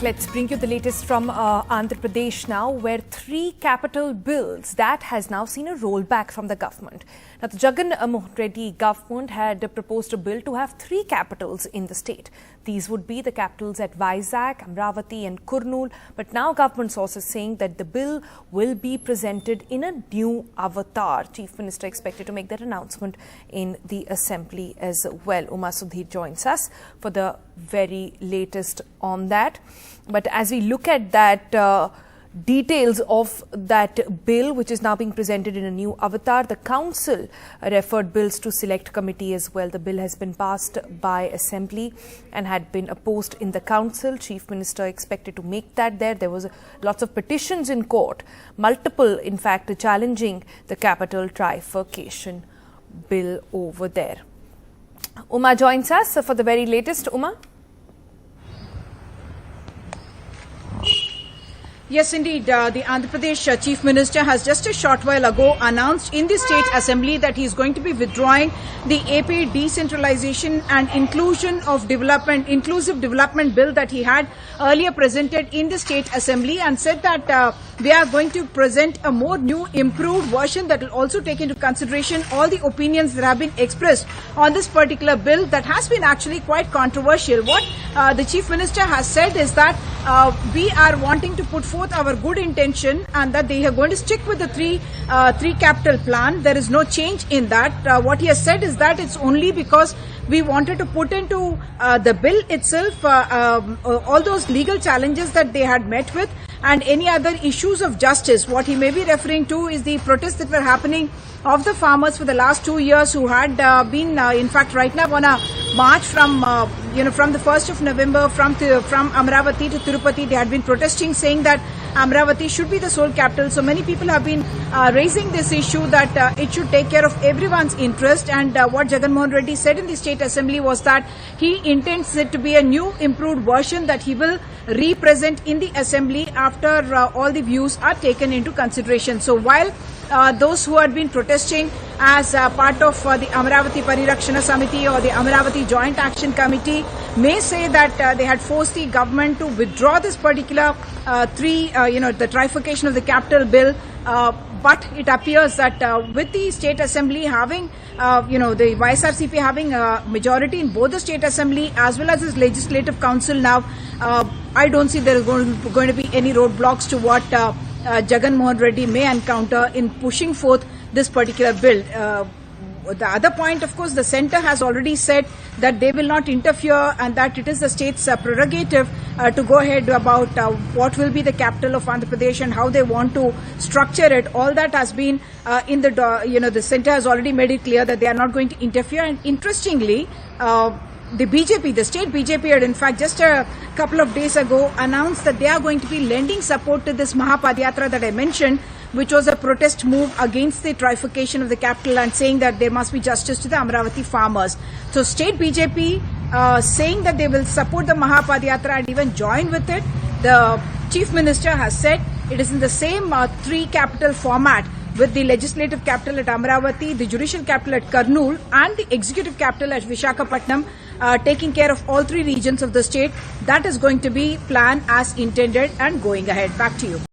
back. Let's bring you the latest from Andhra Pradesh now, where 3 capital bills that has now seen a rollback from the government. Now, the Jagan Mohan Reddy government had proposed a bill to have 3 capitals in the state. These would be the capitals at Vizag, Amravati and Kurnool. But now government sources saying that the bill will be presented in a new avatar. Chief Minister expected to make that announcement in the assembly as well. Uma Sudhir joins us for the very latest on that. But as we look at that details of that bill, which is now being presented in a new avatar, the council referred bills to select committee as well. The bill has been passed by assembly and had been opposed in the council. Chief Minister expected to make that there. There was lots of petitions in court, multiple in fact challenging the capital trifurcation bill over there. Uma joins us for the very latest. Uma? Yes, indeed. The Andhra Pradesh Chief Minister has just a short while ago announced in the State Assembly that he is going to be withdrawing the AP Decentralization and Inclusive Development Bill that he had earlier presented in the State Assembly, and said that they are going to present a more new, improved version that will also take into consideration all the opinions that have been expressed on this particular bill that has been actually quite controversial. What the Chief Minister has said is that we are wanting to put forth our good intention and that they are going to stick with the three capital plan. There is no change in that. What he has said is that it's only because we wanted to put into the bill itself all those legal challenges that they had met with and any other issues of justice. What he may be referring to is the protests that were happening of the farmers for the last 2 years, who had been, in fact, right now on a march from from the 1st of November from Amravati to Tirupati. They had been protesting, saying that Amravati should be the sole capital. So many people have been raising this issue that it should take care of everyone's interest. And what Jagan Mohan Reddy said in the State Assembly was that he intends it to be a new, improved version that he will represent in the Assembly after all the views are taken into consideration. So while those who had been protesting as part of the Amravati Parirakshana Samiti or the Amravati Joint Action Committee may say that they had forced the government to withdraw this particular the trifurcation of the capital bill, but it appears that with the State Assembly having, the YSRCP having a majority in both the State Assembly as well as its Legislative Council now, I don't see there is going to be any roadblocks to what Jagan Mohan Reddy may encounter in pushing forth this particular bill. The other point, of course, the centre has already said that they will not interfere and that it is the state's prerogative to go ahead about what will be the capital of Andhra Pradesh and how they want to structure it. All that has been in the, the centre has already made it clear that they are not going to interfere. And interestingly, the BJP, the state BJP had in fact just a couple of days ago announced that they are going to be lending support to this Mahapadyatra that I mentioned, which was a protest move against the trifurcation of the capital and saying that there must be justice to the Amravati farmers. So state BJP saying that they will support the Mahapadyatra and even join with it. The Chief Minister has said it is in the same 3 capital format, with the legislative capital at Amravati, the judicial capital at Kurnool and the executive capital at Visakhapatnam, taking care of all 3 regions of the state. That is going to be planned as intended and going ahead. Back to you.